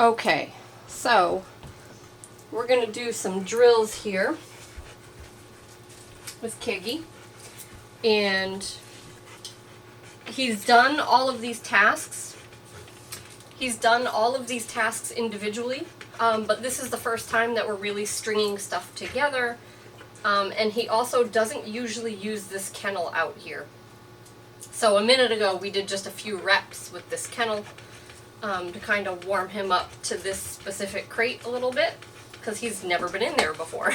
Okay, so we're going to do some drills here with Kagi, and he's done all of these tasks. He's done all of these tasks individually, but this is the first time that we're really stringing stuff together, and he also doesn't usually use this kennel out here. So a minute ago we did just a few reps with this kennel to kind of warm him up to this specific crate a little bit, because he's never been in there before.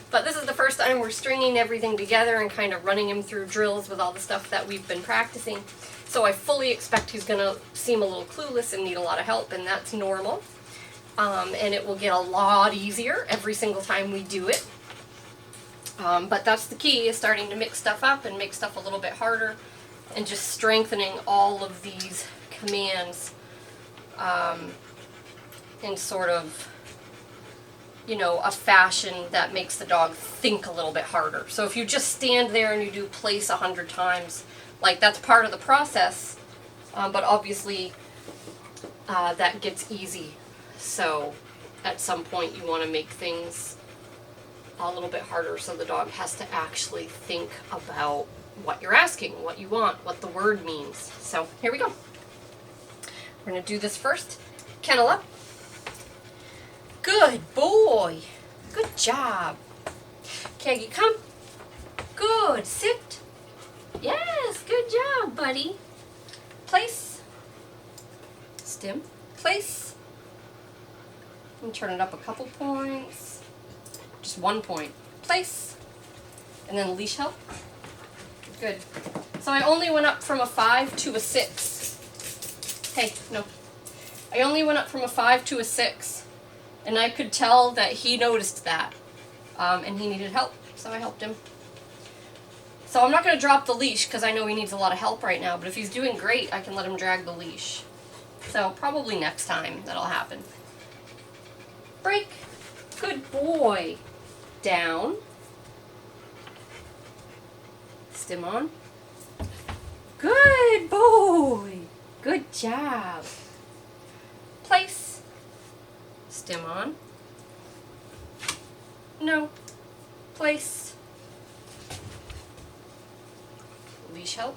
But this is the first time we're stringing everything together and kind of running him through drills with all the stuff that we've been practicing. So I fully expect he's going to seem a little clueless and need a lot of help, and that's normal. And it will get a lot easier every single time we do it. But that's the key, is starting to mix stuff up and make stuff a little bit harder, and just strengthening all of these commands in sort of, you know, a fashion that makes the dog think a little bit harder. So if you just stand there and you do place 100 times, like, that's part of the process, but obviously that gets easy. So at some point you want to make things a little bit harder so the dog has to actually think about what you're asking, what you want, what the word means. So here we go. We're going to do this first. Kennel up. Good boy. Good job. Kagi, come. Good. Sit. Yes, good job, buddy. Place. Stim. Place. And turn it up a couple points. Just 1 point. Place. And then leash help. Good. So I only went up from a 5 to a 6. Hey, no. I only went up from a 5 to a 6. And I could tell that he noticed that. And he needed help, so I helped him. So I'm not going to drop the leash because I know he needs a lot of help right now, but if he's doing great, I can let him drag the leash. So probably next time that'll happen. Break. Good boy. Down. Stim on. Good boy. Good job. Place. Stim on. No. Place. Leash help.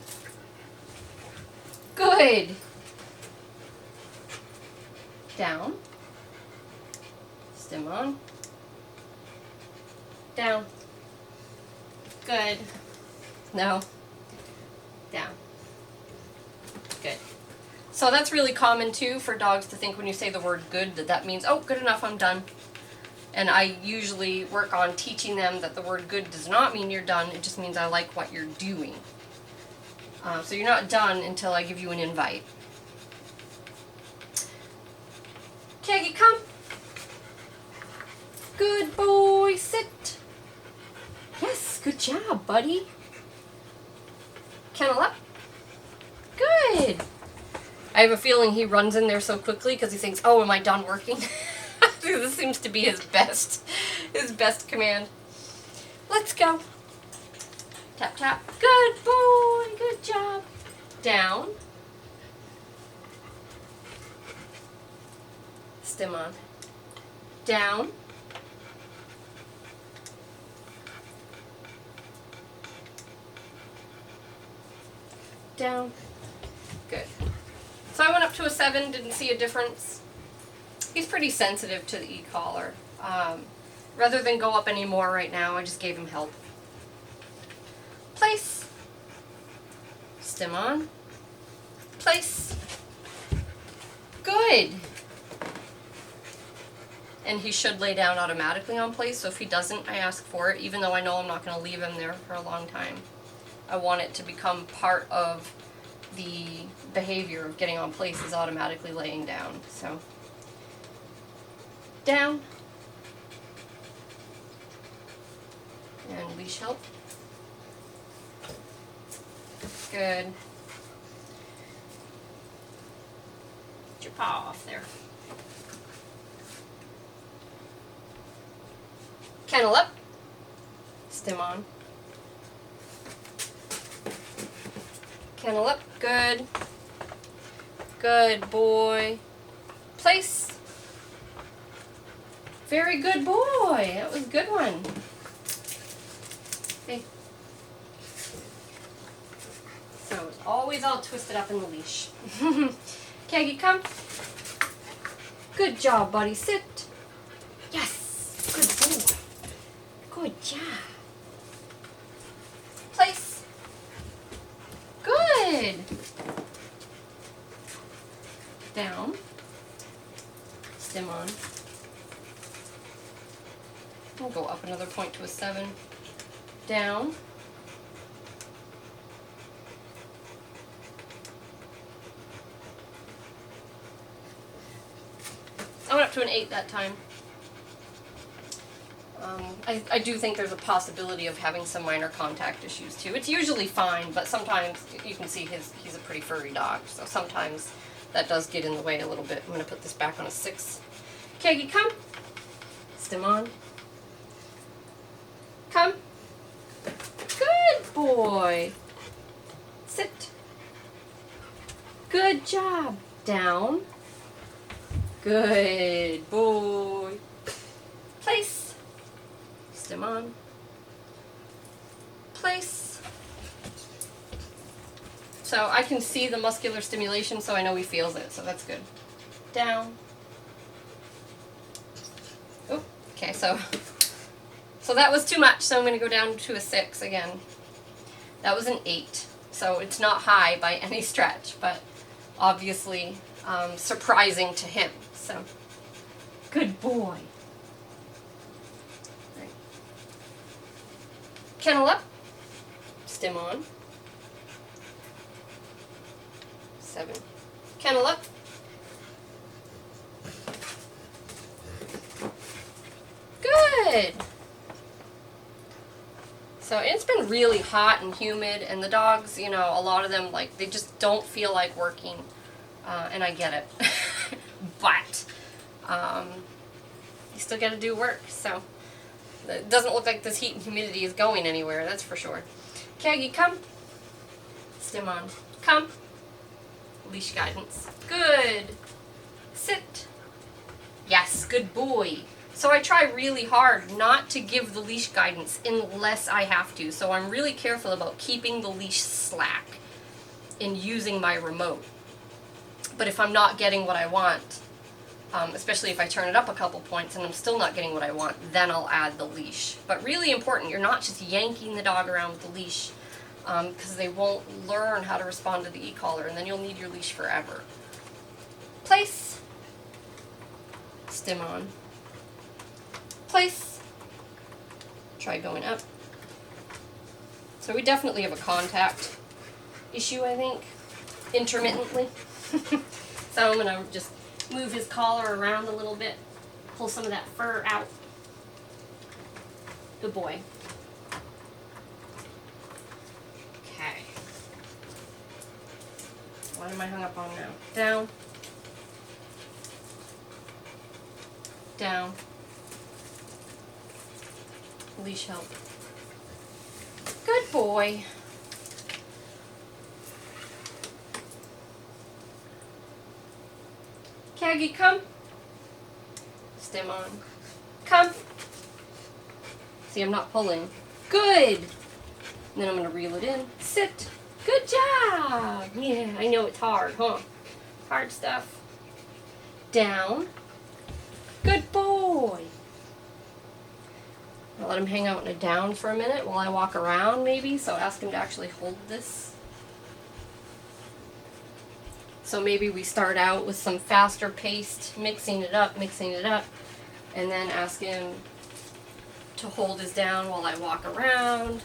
Good. Down. Stim on. Down. Good. No. Down. Good. So that's really common too for dogs to think when you say the word good that means, oh, good enough, I'm done. And I usually work on teaching them that the word good does not mean you're done, it just means I like what you're doing. So you're not done until I give you an invite. Kagi, come. Good boy, sit. Yes, good job, buddy. Kennel up. Good. I have a feeling he runs in there so quickly because he thinks, oh, am I done working? This seems to be his best command. Let's go. Tap, tap. Good boy. Good job. Down. Stim on. Down. Down. Good. So I went up to a 7, didn't see a difference. He's pretty sensitive to the e-collar. Rather than go up any more right now, I just gave him help. Place. Stim on. Place. Good. And he should lay down automatically on place, so if he doesn't, I ask for it, even though I know I'm not going to leave him there for a long time. I want it to become part of the behavior of getting on place is automatically laying down. So, down. And leash help. Good. Get your paw off there. Kennel up. Stim on. Kennel up. Good. Good boy. Place. Very good boy. That was a good one. Okay. So it's always all twisted up in the leash. Kagi, come. Good job, buddy. Sit. Yes. Good boy. Good job. Place. Good. Down. Stim on. We'll go up another point to a 7. Down. I went up to an 8 that time. I do think there's a possibility of having some minor contact issues too. It's usually fine, but sometimes you can see he's a pretty furry dog, so sometimes that does get in the way a little bit. I'm going to put this back on a 6. Kagi, come. Stim on. Come. Good boy. Sit. Good job. Down. Good boy. Place. Stim on. Place. So I can see the muscular stimulation, so I know he feels it, so that's good. Down. Oh, okay, so that was too much, so I'm going to go down to a 6 again. That was an 8, so it's not high by any stretch, but obviously surprising to him. So, good boy. Right. Kennel up. Stim on. 7. Kennel up. Good. So it's been really hot and humid, and the dogs, you know, a lot of them, like, they just don't feel like working, and I get it. But you still got to do work, so it doesn't look like this heat and humidity is going anywhere, that's for sure. Kagi, come. Stim on. Come. Leash guidance. Good. Sit. Yes, good boy. So I try really hard not to give the leash guidance unless I have to. So I'm really careful about keeping the leash slack and using my remote. But if I'm not getting what I want, especially if I turn it up a couple points and I'm still not getting what I want, then I'll add the leash. But really important, you're not just yanking the dog around with the leash, because they won't learn how to respond to the e-collar, and then you'll need your leash forever. Place. Stim on. Place. Try going up. So we definitely have a contact issue, I think, intermittently. So I'm going to just move his collar around a little bit, pull some of that fur out. Good boy. Okay. What am I hung up on now? Down. Down. Leash help. Good boy. Kagi, come. Stim on. Come. See, I'm not pulling. Good. And then I'm going to reel it in. Sit. Good job. Yeah, I know it's hard, huh? Hard stuff. Down. Good boy. I'll let him hang out in a down for a minute while I walk around, maybe. So ask him to actually hold this. So maybe we start out with some faster paced, mixing it up, and then ask him to hold his down while I walk around.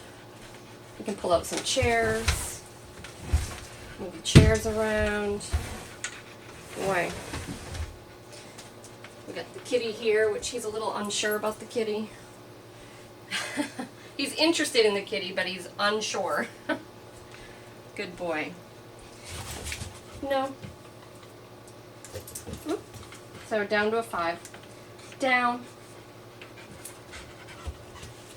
We can pull out some chairs, move the chairs around. Boy. We got the kitty here, which he's a little unsure about the kitty. He's interested in the kitty, but he's unsure. Good boy. No. So down to a 5. Down.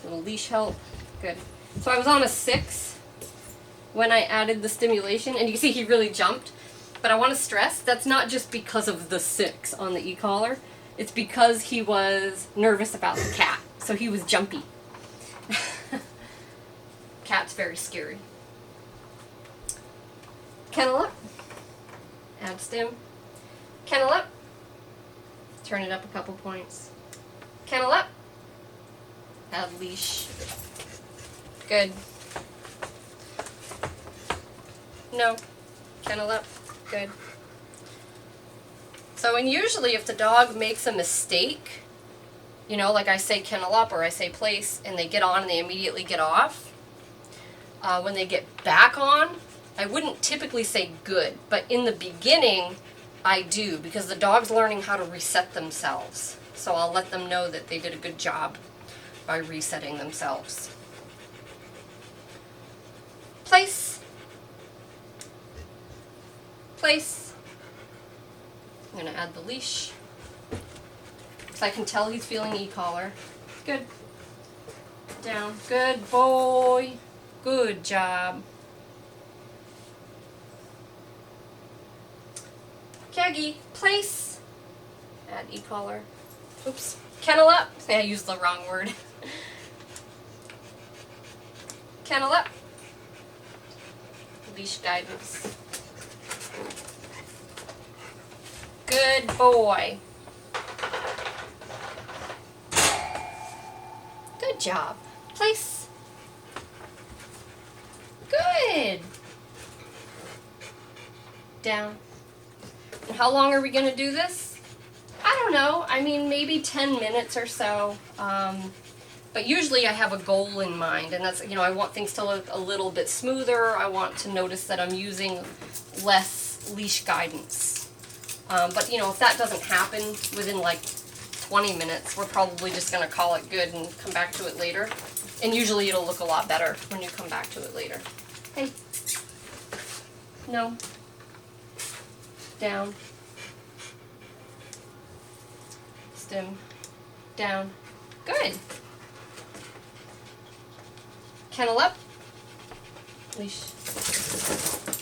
Little leash help. Good. So I was on a 6 when I added the stimulation, and you see he really jumped. But I want to stress, that's not just because of the 6 on the e-collar. It's because he was nervous about the cat, so he was jumpy. Cat's very scary. Kennel up. Add stim. Kennel up. Turn it up a couple points. Kennel up. Add leash. Good. No. Kennel up. Good. So, and usually if the dog makes a mistake, you know, like I say kennel up or I say place, and they get on and they immediately get off, when they get back on, I wouldn't typically say good, but in the beginning, I do, because the dog's learning how to reset themselves. So I'll let them know that they did a good job by resetting themselves. Place. Place. I'm going to add the leash. So I can tell he's feeling e-collar. Good. Down. Good boy. Good job. Kagi, place. Add e-collar. Oops. Kennel up. I used the wrong word. Kennel up. Leash guidance. Good boy. Good job. Place. Good. Down. And how long are we going to do this? I don't know. I mean, maybe 10 minutes or so. But usually I have a goal in mind, and that's, you know, I want things to look a little bit smoother. I want to notice that I'm using less leash guidance. But, you know, if that doesn't happen within like 20 minutes, we're probably just going to call it good and come back to it later. And usually it'll look a lot better when you come back to it later. Hey. No. Down. Stim. Down. Good. Kennel up. Leash.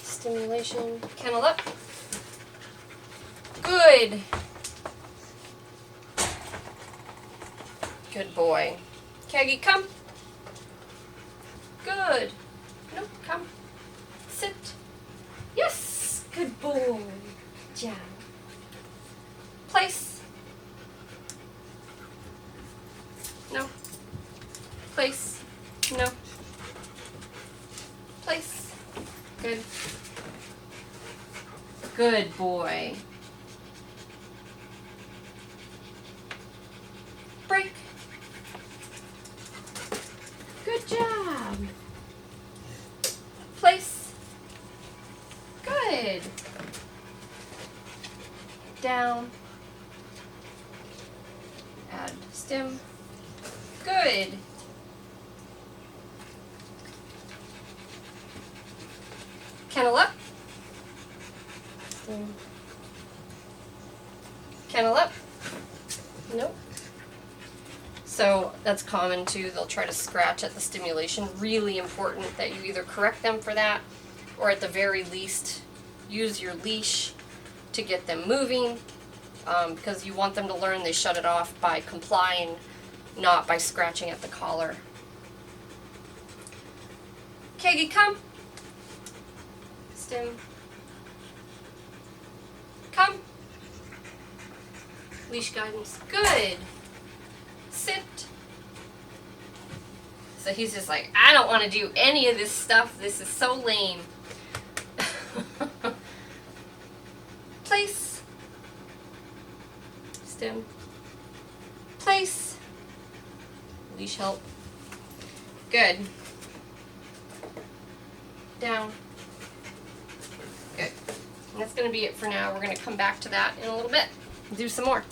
Stimulation. Kennel up. Good. Good boy. Kagi, come. Good. No, come. Sit. Yes. Good boy. Job. Place. No. Place. No. Place. Good. Good boy. Break. Good job. Place. Good. Down. Add stim. Good. Kennel up. Kennel up. Nope. So that's common too. They'll try to scratch at the stimulation. Really important that you either correct them for that, or at the very least use your leash to get them moving, because you want them to learn they shut it off by complying, not by scratching at the collar. Kagi, come. Stim. Come. Leash guidance. Good. Sit. So he's just like, I don't want to do any of this stuff. This is so lame. Place. Stim. Place. Leash help. Good. Down. Good. And that's going to be it for now. We're going to come back to that in a little bit and do some more.